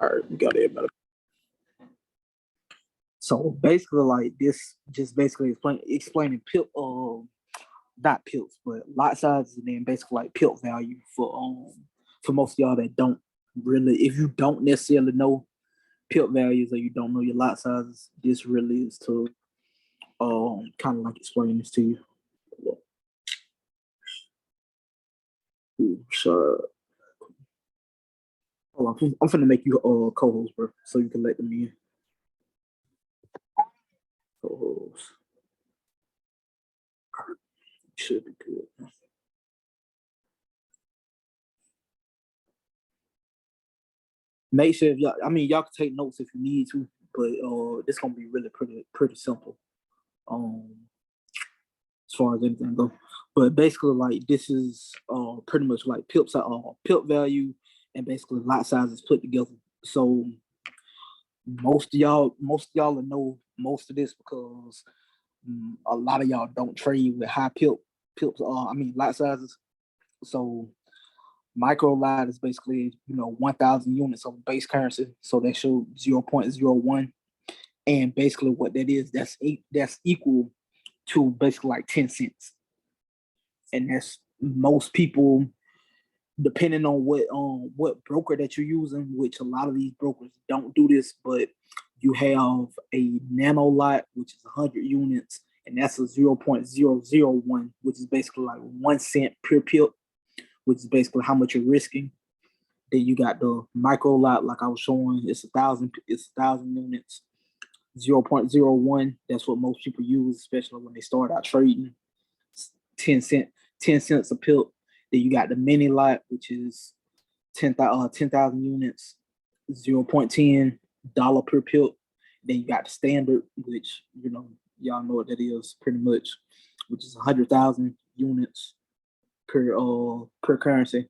All right, we got it. So basically, like this, just basically explaining pip, not pips, but lot sizes, and then basically like pip value for most of y'all that don't really, if you don't necessarily know pip values or you don't know your lot sizes, this really is to kind of like explain this to you. Ooh, sorry. Hold on, I'm finna make you co-host, bro, so you can let them in. Co-host. Should be good. Make sure if y'all, I mean, y'all can take notes if you need to, but this gonna be really pretty simple. As far as anything goes. But basically, like this is pretty much like pip value and basically lot sizes put together. So most of y'all will know most of this because a lot of y'all don't trade with high pips. Lot sizes. So micro lot is basically 1,000 units of base currency. So that shows 0.01, and basically what that is, that's equal to basically like 10 cents. And that's most people, depending on what broker that you're using, which a lot of these brokers don't do this, but you have a nano lot, which is 100 units, and that's a 0.001, which is basically like 1 cent per pip, which is basically how much you're risking. Then you got the micro lot, like I was showing, it's 1,000 units, 0.01. That's what most people use, especially when they start out trading. 10 cents a pip. Then you got the mini lot, which is 10,000 units, $0.10 per pip. Then you got the standard, which y'all know what that is pretty much, which is 100,000 units per currency,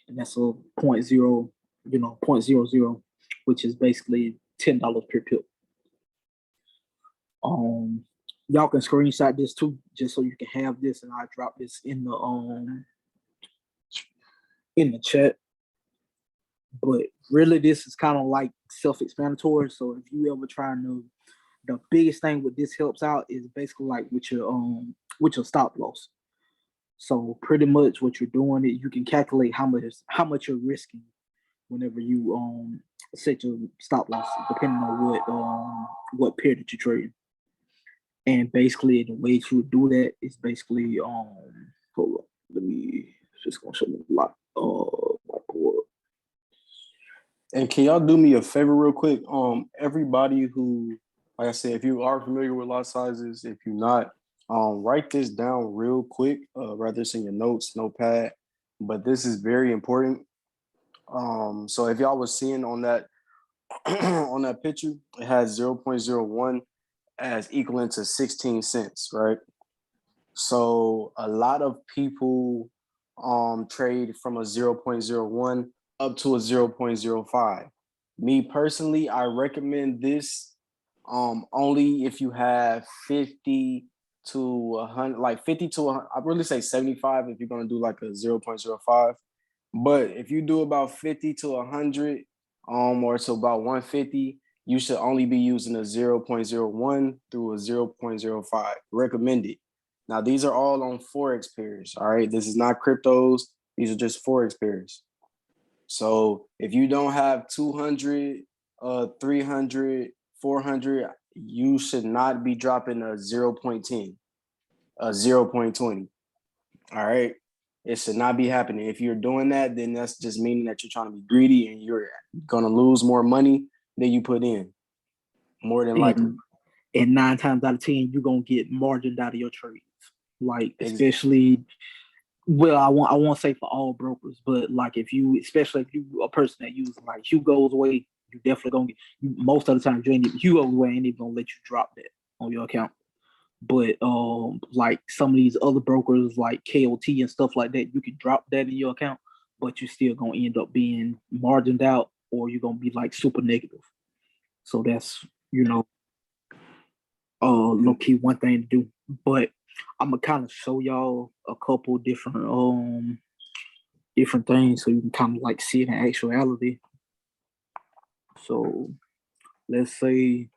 and that's a 0.00, which is basically $10 per pip. Y'all can screenshot this too, just so you can have this, and I drop this in the chat. But really, this is kind of like self-explanatory. So if you ever try to, the biggest thing with this helps out is basically like with your stop loss. So pretty much what you're doing is you can calculate how much you're risking whenever you set your stop loss, depending on what pair that you're trading. And basically the way to do that is basically hold on, let me just gonna show you a lot my board. And can y'all do me a favor real quick? Everybody who, like I said, if you are familiar with lot sizes, if you're not, write this down real quick, write this in your notes, notepad, but this is very important. So if y'all was seeing on that on that picture, it has 0.01 as equivalent to 16 cents, right? So a lot of people trade from a 0.01 up to a 0.05. Me personally, I recommend this only if you have 50 to 100, like 50 to 100, I'd really say 75 if you're going to do like a 0.05. But if you do about 50 to 100 or to about 150, you should only be using a 0.01 through a 0.05. Recommended. Now, these are all on Forex pairs, all right? This is not cryptos. These are just Forex pairs. So if you don't have 200, 300, 400, you should not be dropping a 0.10, a 0.20, all right? It should not be happening. If you're doing that, then that's just meaning that you're trying to be greedy and you're going to lose more money than you put in, more than likely. And 9 times out of 10, you're going to get margined out of your trades. Like, especially, well, I won't say for all brokers, but like especially if you a person that uses like Hugo's way, you definitely going to get, most of the time, Hugo's way ain't even going to let you drop that on your account. But like some of these other brokers like KOT and stuff like that, you can drop that in your account, but you're still gonna end up being margined out, or you're gonna be like super negative. So that's low key one thing to do. But I'm gonna kind of show y'all a couple different things so you can kind of like see it in actuality. So let's say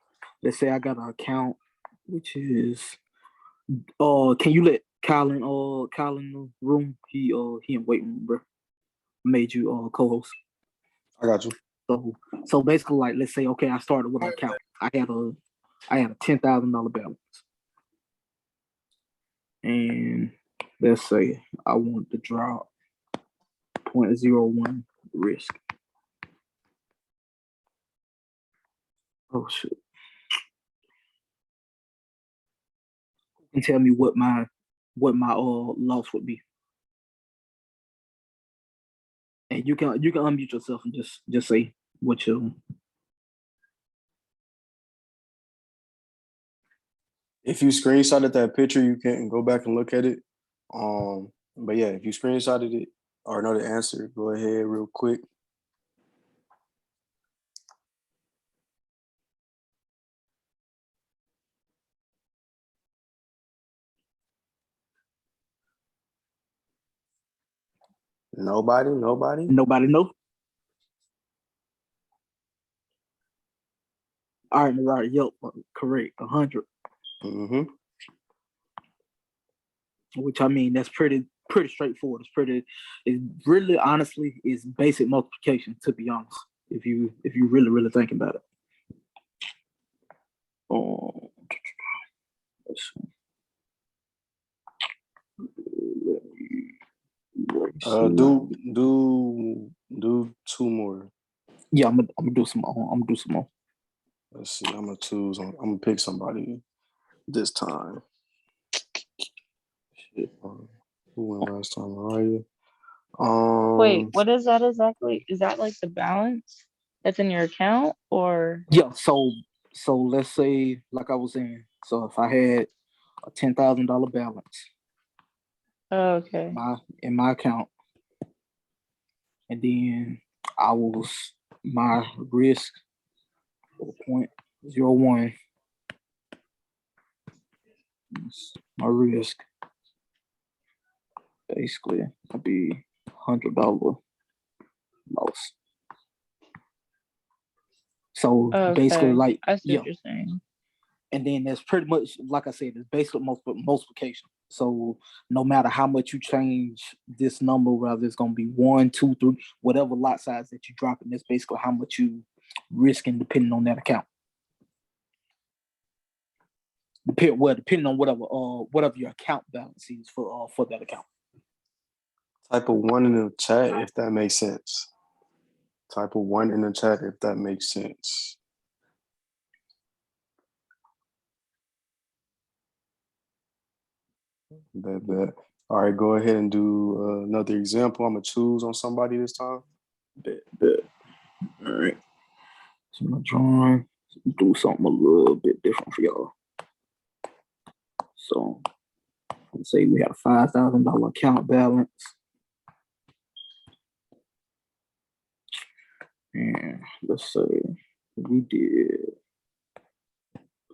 I got an account which is can you let Kyle in the room? He in waiting room, bro. Made you co-host. I got you. So basically, like, let's say, okay, I started with an account. I had a $10,000 balance, and let's say I want to drop 0.01 risk. Oh shit! Who can tell me what my loss would be? And you can unmute yourself and just say what you. If you screenshotted that picture, you can go back and look at it. But yeah, if you screenshotted it or know the answer, go ahead real quick. Nobody know? All right, yep, correct, 100. Mm-hmm. Which I mean, that's pretty straightforward. It really, honestly, is basic multiplication. To be honest, if you really think about it. Let's see. Do two more. Yeah, I'm gonna do some more. Let's see. I'm gonna pick somebody this time. Shit. Who went last time? Mariah. Wait, what is that exactly? Is that like the balance that's in your account, or? Yeah. So let's say, like I was saying, so if I had a $10,000 balance, Okay, in my account, and then my risk 0.01. My risk basically would be $100 loss. So basically, like, I see what you're saying. And then there's pretty much, like I said, it's basically multiplication. So no matter how much you change this number, whether it's gonna be 1, 2, 3, whatever lot size that you drop in, that's basically how much you risking depending on that account. Depending on whatever your account balance is for that account. Type of 1 in the chat if that makes sense. Type of 1 in the chat if that makes sense. Bet. All right, go ahead and do another example. I'm gonna choose on somebody this time. Bet. All right. So I'm gonna try do something a little bit different for y'all. So let's say we have a $5,000 account balance. And let's say we did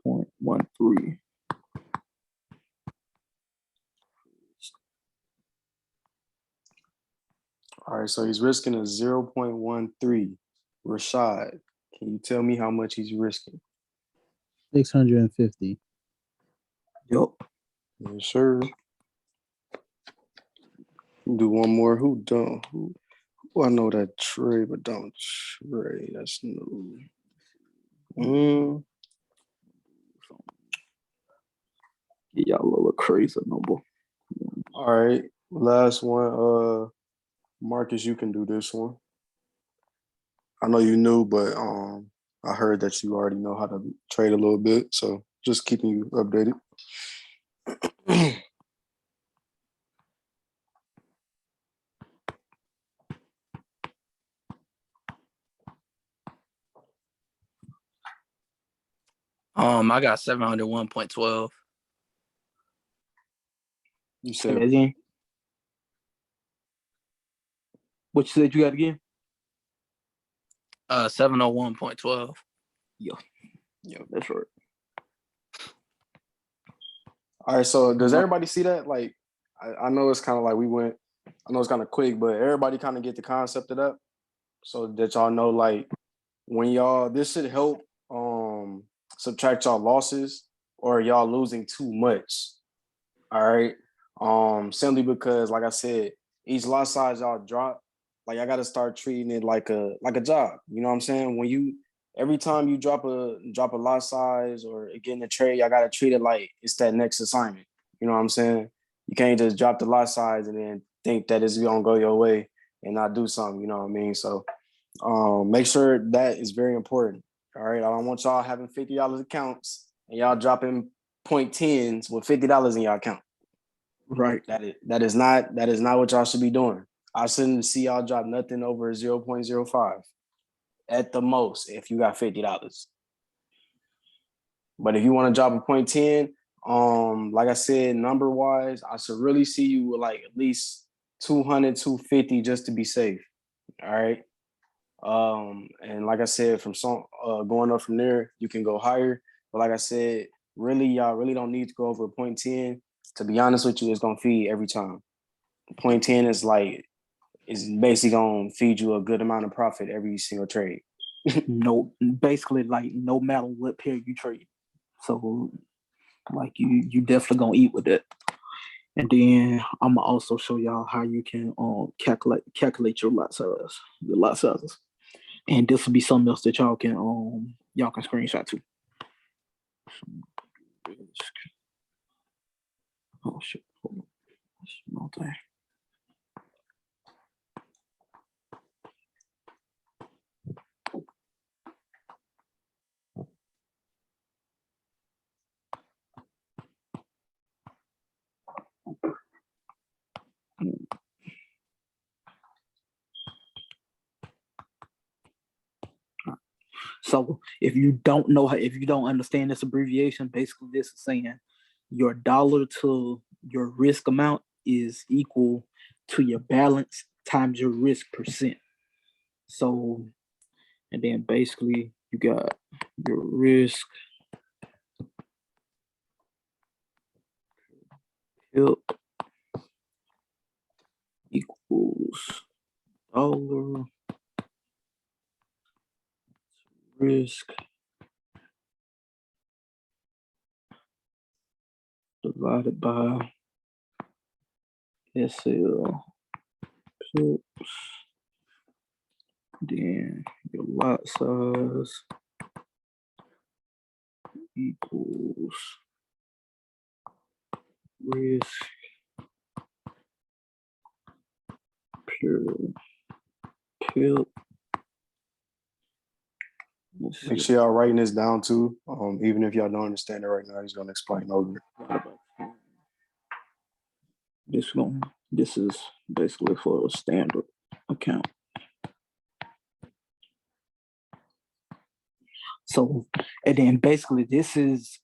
0.13. All right, so he's risking a 0.13. Rashad, can you tell me how much he's risking? 650. Yep. Yes, sir. Do one more. Who I know that trade, but don't trade. That's no. Get y'all a little crazy number. All right. Last one. Marcus, you can do this one. I know you knew, but I heard that you already know how to trade a little bit, so just keeping you updated. I got 701.12. You said again? What you said you got again? 701.12. Yeah, that's right. All right, so does everybody see that? Like, I know it's kind of like I know it's kind of quick, but everybody kind of get the concept of that, so that y'all know, like, when y'all, this should help subtract y'all losses or y'all losing too much. All right. Simply because, like I said, each lot size y'all drop, like I gotta start treating it like a job. You know what I'm saying? When you every time you drop a lot size or get in a trade, y'all gotta treat it like it's that next assignment. You know what I'm saying? You can't just drop the lot size and then think that it's gonna go your way and not do something. You know what I mean? So make sure that is very important. All right. I don't want y'all having $50 accounts and y'all dropping 0.10s with $50 in your account. Right. That is not what y'all should be doing. I shouldn't see y'all drop nothing over 0.05 at the most if you got $50. But if you want to drop a 0.10, like I said, number wise, I should really see you with like at least 200, 250 just to be safe. All right. And like I said, from going up from there, you can go higher. But like I said, really, y'all really don't need to go over a 0.10. To be honest with you, it's gonna feed every time. 0.10 is basically gonna feed you a good amount of profit every single trade. No, basically, like no matter what pair you trade. So like you definitely gonna eat with it. And then I'm gonna also show y'all how you can calculate your lot sizes. And this will be something else that y'all can screenshot too. Oh shit. Small thing. So if you don't understand this abbreviation, basically this is saying your dollar to your risk amount is equal to your balance times your risk percent. So, and then basically you got your risk equals dollar risk divided by SL pips. Then your lot size equals risk per pip. Make sure y'all writing this down too. Even if y'all don't understand it right now, he's gonna explain over it. This is basically for a standard account. So, and then basically this is,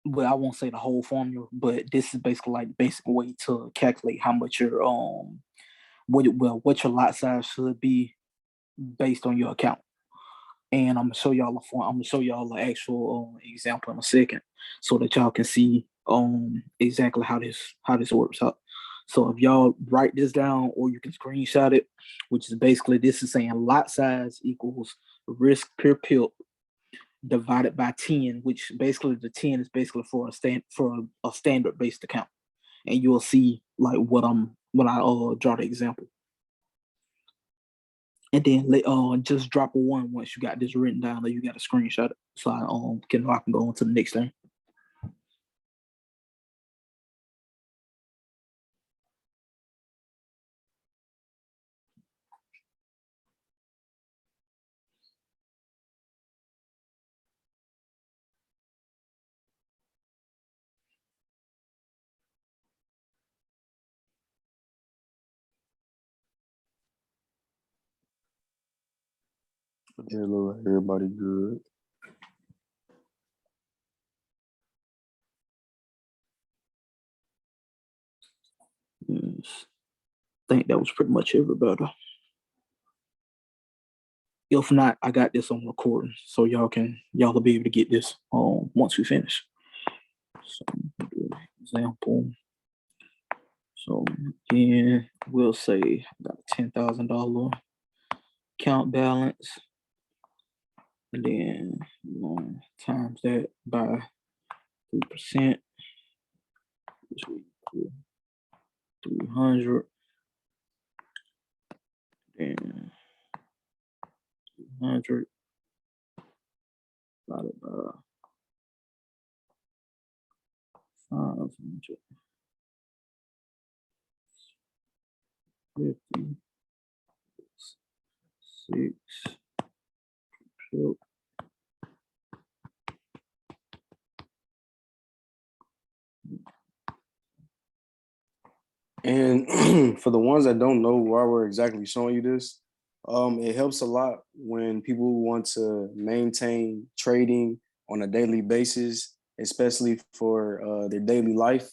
well, I won't say the whole formula, but this is basically like the basic way to calculate how much your what your lot size should be based on your account. And I'm gonna show y'all a form. I'm gonna show y'all an actual example in a second, so that y'all can see exactly how this works out. So if y'all write this down, or you can screenshot it, which is basically this is saying lot size equals risk per pip divided by 10, which basically the 10 is basically for a standard based account. And you'll see like when I draw the example. And then just drop a 1 once you got this written down, or you got a screenshot it, so I can go on to the next thing. Yeah, look, everybody good. Yes. I think that was pretty much everybody. If not, I got this on recording, so y'all will be able to get this once we finish. So example. So again, we'll say I got a $10,000 account balance. And then times that by 3%, which will equal 300. And 300 divided by 500. 50, 6, yep. And for the ones that don't know why we're exactly showing you this, it helps a lot when people want to maintain trading on a daily basis, especially for their daily life.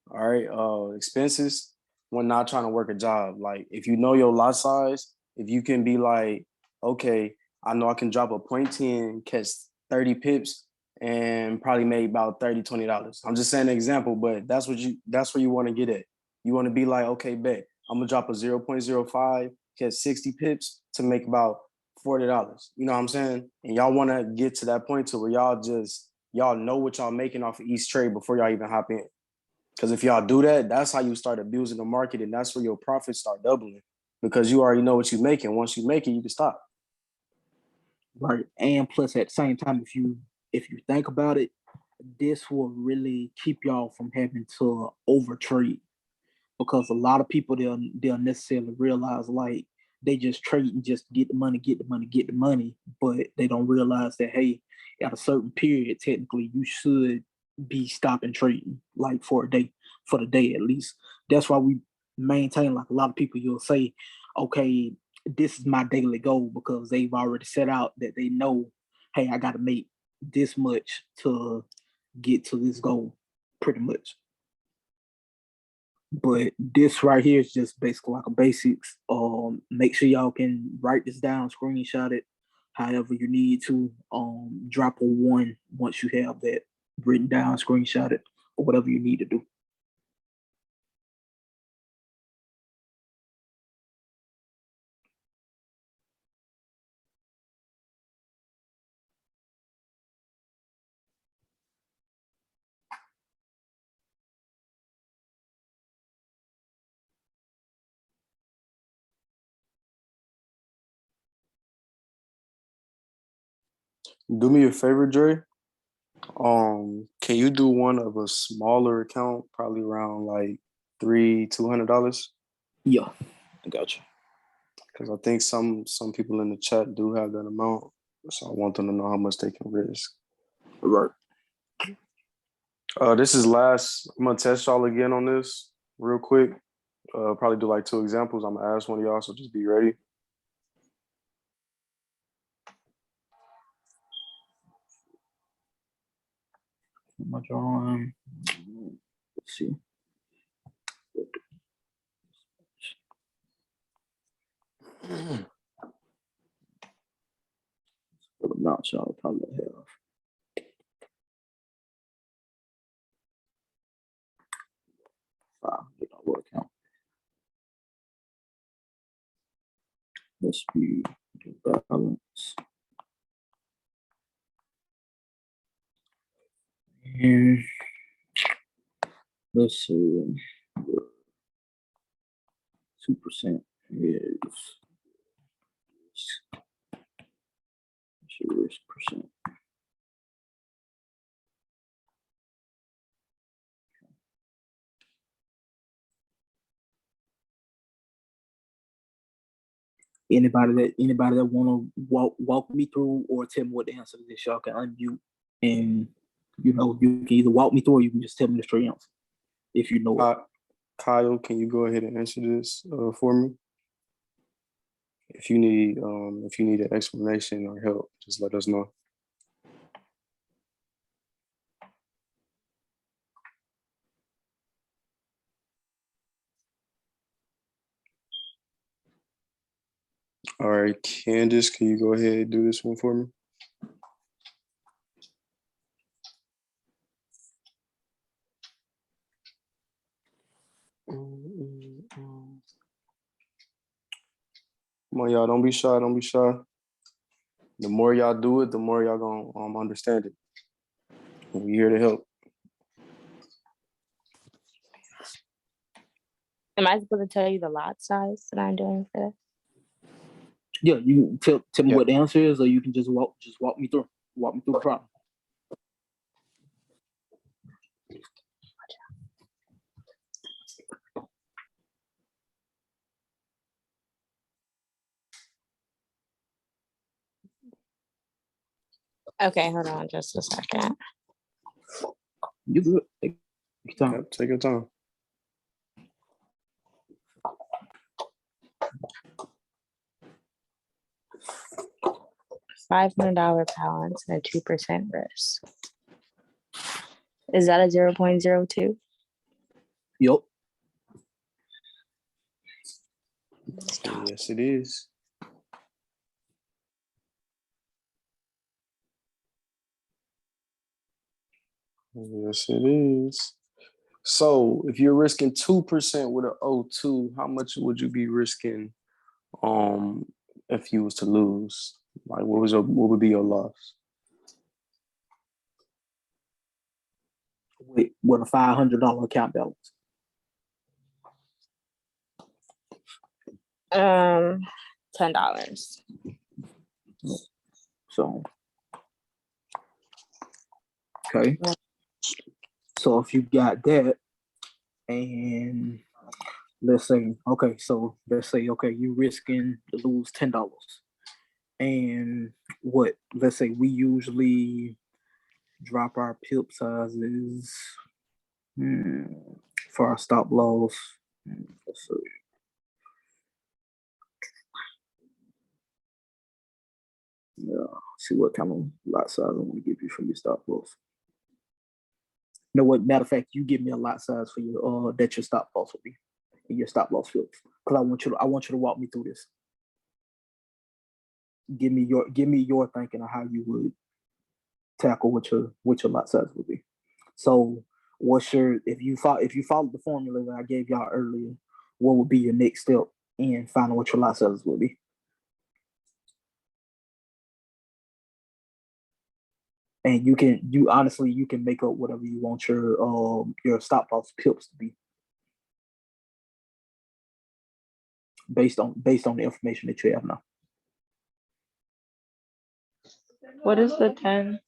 All right, expenses when not trying to work a job. Like if you know your lot size, if you can be like, okay, I know I can drop a 0.10, catch 30 pips, and probably make about $30, $20. I'm just saying an example, but that's where you want to get at. You want to be like, okay, bet I'm gonna drop a 0.05, catch 60 pips to make about $40. You know what I'm saying? And y'all want to get to that point to where y'all know what y'all making off of each trade before y'all even hop in. Because if y'all do that, that's how you start abusing the market, and that's where your profits start doubling because you already know what you're making. Once you make it, you can stop. Right. And plus at the same time, if you think about it, this will really keep y'all from having to over trade, because a lot of people they'll necessarily realize like they just trade and just get the money, get the money, but they don't realize that hey, at a certain period, technically you should be stopping trading like for the day at least. That's why we maintain, like a lot of people you'll say, okay, this is my daily goal, because they've already set out that they know, hey, I gotta make this much to get to this goal, pretty much. But this right here is just basically like a basics. Make sure y'all can write this down, screenshot it, however you need to. Drop a one once you have that written down, screenshot it, or whatever you need to do. Do me a favor, Dre. Can you do one of a smaller account, probably around like $200? Yeah, I got you. Because I think some people in the chat do have that amount, so I want them to know how much they can risk. Right. This is last. I'm gonna test y'all again on this real quick. Probably do like 2 examples. I'm gonna ask one of y'all, so just be ready. My drawing. Let's see. What amount y'all probably have? Get our work account. Let's be the balance. And let's see. 2% is risk percent. Anybody that want to walk me through or tell me what the answer to this, y'all can unmute, and you can either walk me through or you can just tell me the straight answer if you know it. Kyle, can you go ahead and answer this for me? If you need an explanation or help, just let us know. All right, Candace, can you go ahead and do this one for me? Come on, y'all, don't be shy. The more y'all do it, the more y'all gonna understand it. We're here to help. Am I supposed to tell you the lot size that I'm doing for this? Yeah, you tell me Yep. what the answer is, or you can just walk me through the problem. Okay, hold on just a second. You do it. Take your time. Yep, take your time. $500 balance and a 2% risk. Is that a 0.02? Yep. Yes, it is. Yes, it is. So if you're risking 2% with an O2, how much would you be risking if you was to lose? Like what would be your loss? With a $500 account balance. $10. So, okay. So if you got that, and let's say, okay, you risking to lose $10, and let's say we usually drop our PIP sizes for our stop loss. Let's see. Yeah, see what kind of lot size I want to give you for your stop loss. You know what? Matter of fact, you give me a lot size for your that your stop loss will be, and your stop loss flips. Because I want you to walk me through this. Give me your thinking of how you would tackle what your lot size would be. So, if you follow the formula that I gave y'all earlier, what would be your next step in finding what your lot size would be? And you can make up whatever you want your stop loss pips to be based on the information that you have now. What is the 10?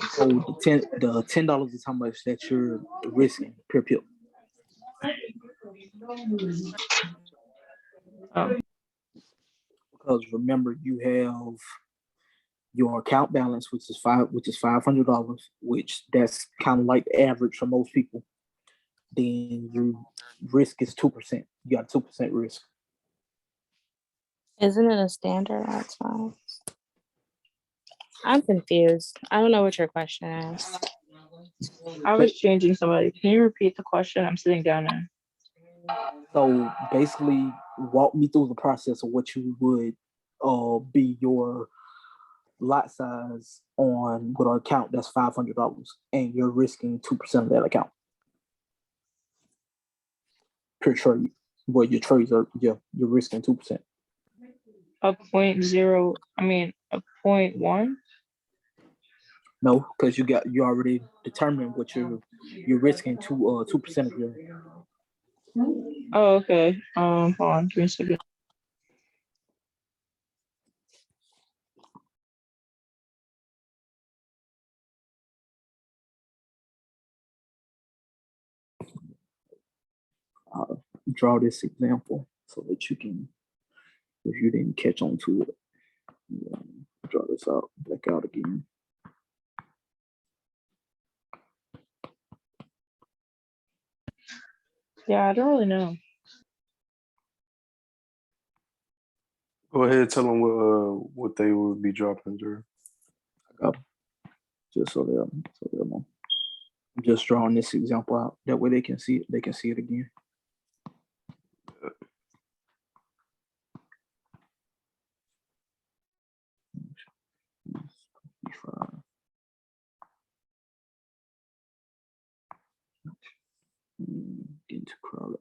So the $10 is how much that you're risking per pip. Oh. Because remember, you have your account balance, which is $500, which that's kind of like the average for most people. Then your risk is 2%. You got a 2% risk. Isn't it a standard lot size? I'm confused. I don't know what your question is. I was changing somebody. Can you repeat the question? I'm sitting down now. So basically, walk me through the process of what you would be your lot size on with an account that's $500, and you're risking 2% of that account per trade. Well, your trades you're risking 2%. A 0.1? No, because you already determined what you're risking 2% of your. Oh, okay. Hold on, give me a second. Draw this example so that you can, if you didn't catch on to it, draw this back out again. Yeah, I don't really know. Go ahead, tell them what they would be dropping, Drew. Just so they'll know. I'm just drawing this example out. That way they can see it. They can see it again. Getting too crowded.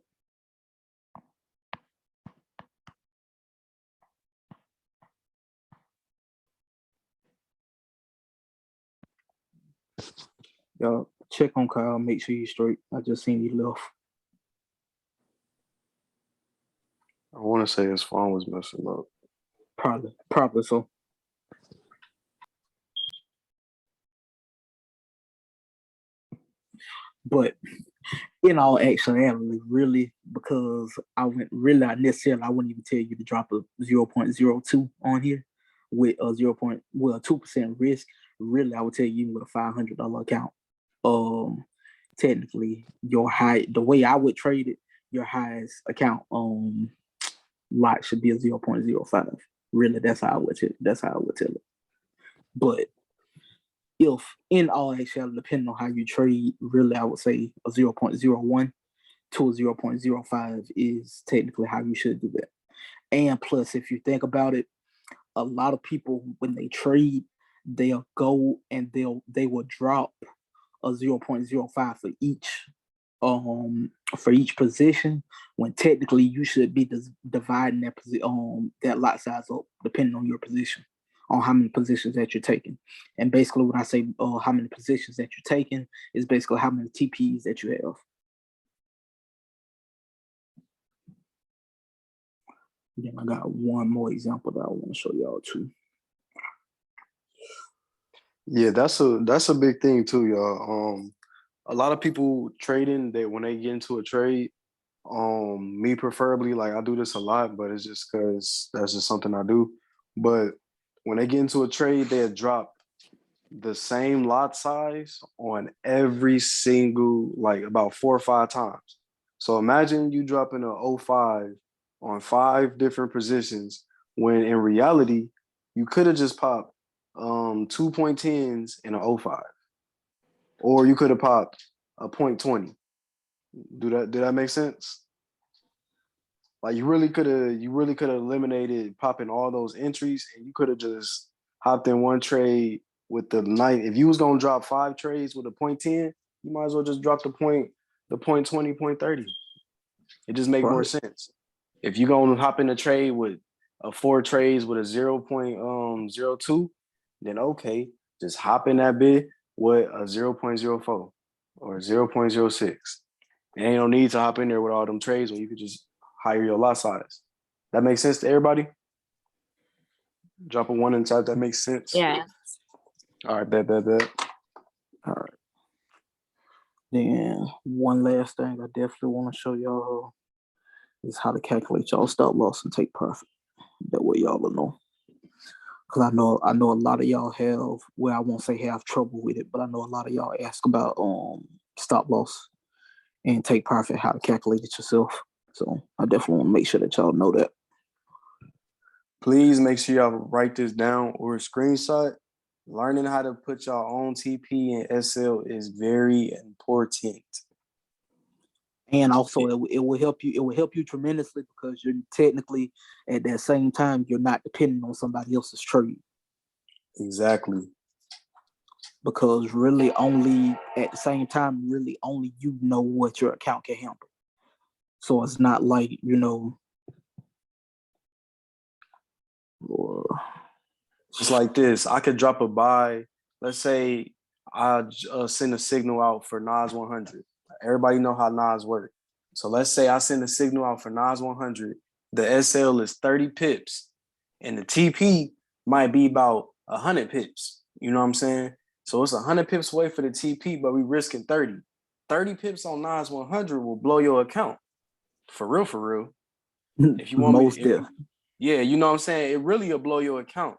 Y'all check on Kyle, make sure he's straight. I just seen he left. I want to say his phone was messing up. Probably so. But in all actuality, really, because I wouldn't even tell you to drop a 0.02 on here with a 2% risk. Really, I would tell you with a $500 account. Technically, the way I would trade it, your highest account lot should be a 0.05. Really, that's how I would tell it. But if in all actuality, depending on how you trade, really, I would say a 0.01 to a 0.05 is technically how you should do that. And plus, if you think about it, a lot of people, when they trade, they'll go and they will drop a 0.05 for each position, when technically you should be dividing that lot size up depending on your position, on how many positions that you're taking. And basically when I say how many positions that you're taking is basically how many TPs that you have. Then I got one more example that I want to show y'all too. Yeah, that's a big thing too, y'all. A lot of people trading, that when they get into a trade, me preferably, like I do this a lot, but it's just because that's just something I do. But when they get into a trade, they'll drop the same lot size on every single, like about 4 or 5 times. So imagine you dropping a 05 on 5 different positions, when in reality, you could have just popped 2.10s in a 05. Or you could have popped a 0.20. Did that make sense? Like you really could have eliminated popping all those entries, and you could have just hopped in one trade with the night. If you was gonna drop 5 trades with a 0.10, you might as well just drop the 0.20, 0.30. It just make more sense. If you're gonna hop in a trade with 4 trades with a 0.02, then okay, just hop in that bit with a 0.04 or 0.06. And ain't no need to hop in there with all them trades when you could just higher your lot size. That makes sense to everybody? Drop a 1 inside, that makes sense? Yeah. All right, bet. All right. Then one last thing I definitely want to show y'all is how to calculate y'all stop loss and take profit. That way y'all will know. Because I know a lot of y'all have, well, I won't say have trouble with it, but I know a lot of y'all ask about stop loss and take profit, how to calculate it yourself. So I definitely want to make sure that y'all know that. Please make sure y'all write this down or screenshot. Learning how to put your own TP and SL is very important. And also it will help you. It will help you tremendously because you're technically at that same time you're not depending on somebody else's trade. Exactly. Because really only at the same time, really only you know what your account can handle. So it's not like, It's like this. I could drop a buy. Let's say I send a signal out for Nas 100. Everybody know how Nas work. So let's say I send a signal out for Nas 100. The SL is 30 pips, and the TP might be about 100 pips. You know what I'm saying? So it's 100 pips away for the TP, but we risking 30. 30 pips on Nas 100 will blow your account. For real. If you want yeah, you know what I'm saying? It really will blow your account.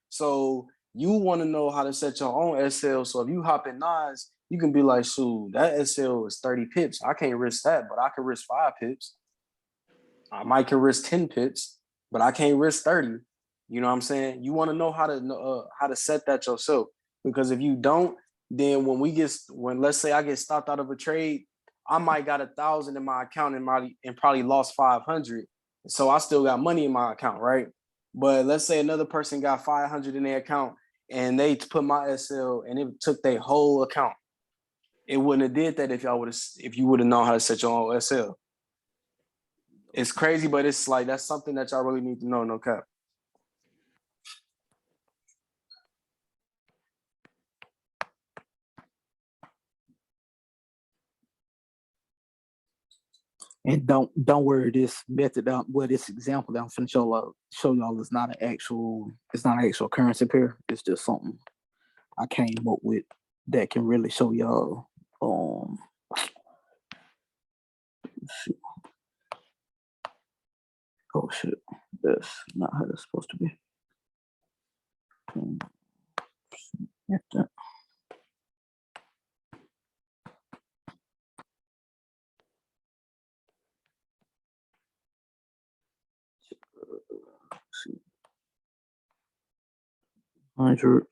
So you want to know how to set your own SL. So if you hop in Nas, you can be like, shoot, that SL is 30 pips. I can't risk that, but I can risk 5 pips. I might can risk 10 pips, but I can't risk 30. You know what I'm saying? You want to know how to set that yourself. Because if you don't, then when let's say I get stopped out of a trade, I might got 1,000 in my account and probably lost 500. So I still got money in my account, right? But let's say another person got 500 in their account and they put my SL and it took their whole account. It wouldn't have did that if you would have known how to set your own SL. It's crazy, but it's like that's something that y'all really need to know, no cap. And don't worry, this method this example that I'm finna show y'all is not an actual currency pair. It's just something I came up with that can really show y'all. Oh shit, that's not how it's supposed to be. See, 100,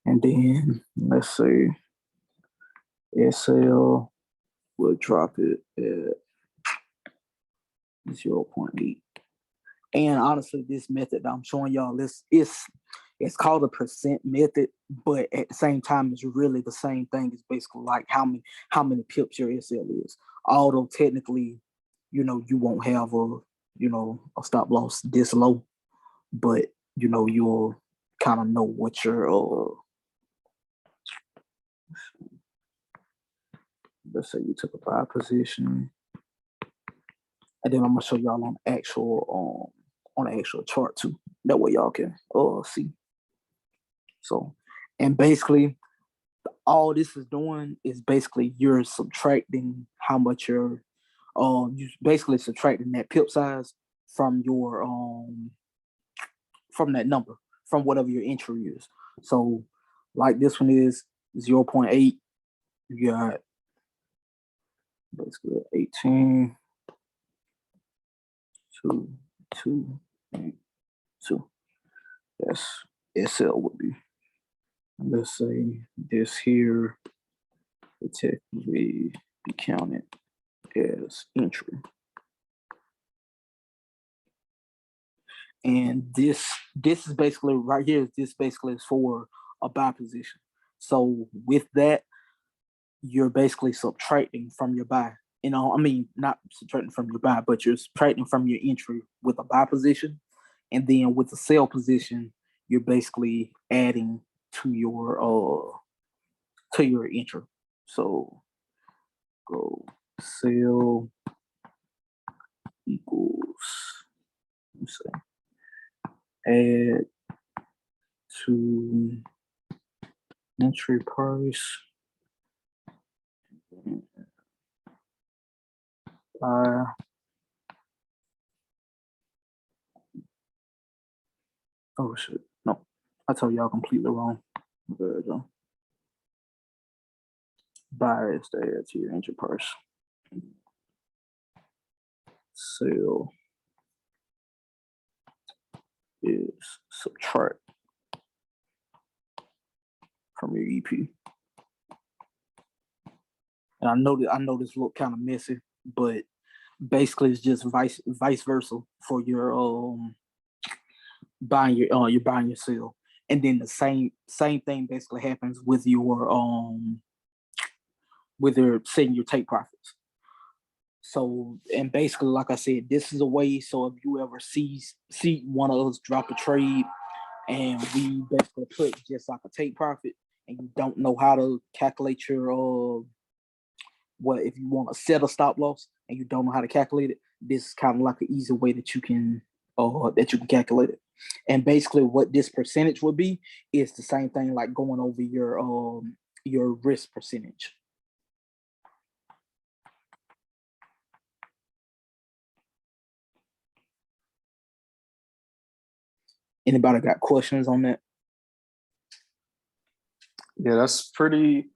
and then let's say SL will drop it at 0.8. And honestly, this method that I'm showing y'all, it's called a percent method, but at the same time, it's really the same thing. It's basically like how many pips your SL is. Although technically, you won't have a stop loss this low, but you'll kind of know what your let's say you took a buy position, and then I'm gonna show y'all on the actual chart too. That way y'all can see. So, and basically all this is doing is basically you're subtracting how much you basically subtracting that pip size from your from that number, from whatever your entry is. So like this one is 0.8, you got basically 18 to 8 2. That's SL would be. Let's say this here would technically be counted as entry. And this is basically right here. This basically is for a buy position. So with that, you're basically subtracting from your buy. Not subtracting from your buy, but you're subtracting from your entry with a buy position. And then with the sell position, you're basically adding to your entry. So go sell equals, let's say, add to entry price by oh shit, no, I told y'all completely wrong. Buy is to add to your entry price. Sell is subtract from your EP. And I know this look kind of messy, but basically it's just vice versa for your buying your sell. And then the same thing basically happens with your setting your take profits. So, and basically, like I said, this is a way. So if you ever see one of us drop a trade and we basically put just like a take profit, and you don't know how to calculate your if you want to set a stop loss and you don't know how to calculate it, this is kind of like an easy way that you can calculate it. And basically what this percentage would be is the same thing like going over your risk percentage. Anybody got questions on that? Yeah, that's pretty.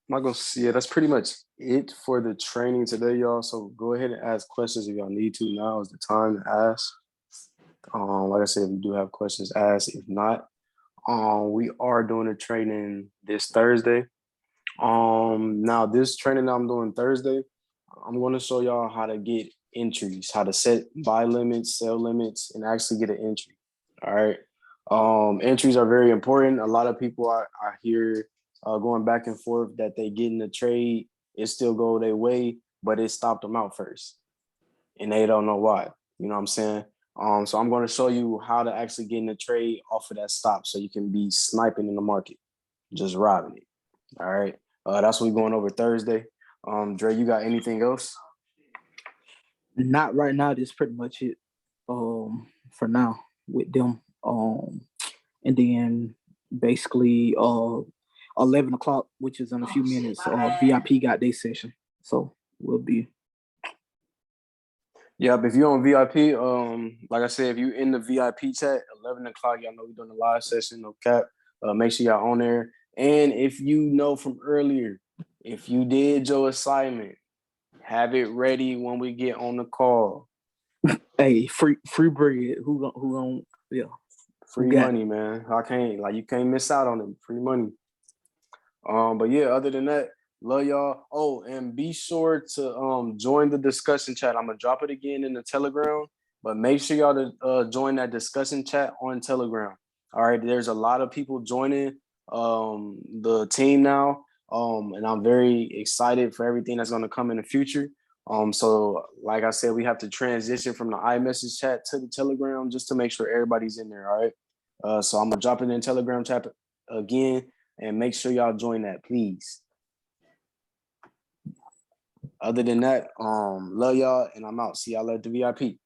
That's pretty much it for the training today, y'all. So go ahead and ask questions if y'all need to. Now is the time to ask. Like I said, if you do have questions, ask. If not, we are doing a training this Thursday. Now this training I'm doing Thursday, I'm going to show y'all how to get entries, how to set buy limits, sell limits, and actually get an entry. All right. Entries are very important. A lot of people are here going back and forth that they get in the trade, it still go their way, but it stopped them out first. And they don't know why. You know what I'm saying? So I'm going to show you how to actually get in the trade off of that stop so you can be sniping in the market, just robbing it. All right. That's what we're going over Thursday. Dre, you got anything else? Not right now. This pretty much it. For now with them. And then basically 11 o'clock, which is in a few minutes. VIP got their session, so we'll be. Yeah, but if you're on VIP, like I said, if you in the VIP chat, 11 o'clock, y'all know we're doing a live session, no cap. Make sure y'all on there. And if you know from earlier, if you did your assignment, have it ready when we get on the call. Hey, free bread. Who gon' yeah. Free money, man. You can't miss out on it. Free money. But yeah, other than that, love y'all. Oh, and be sure to join the discussion chat. I'm gonna drop it again in the Telegram, but make sure y'all to join that discussion chat on Telegram. All right, there's a lot of people joining the team now. And I'm very excited for everything that's gonna come in the future. So like I said, we have to transition from the iMessage chat to the Telegram just to make sure everybody's in there. All right. So I'm gonna drop it in Telegram chat again. And make sure y'all join that, please. Other than that, love y'all, and I'm out. See y'all at the VIP.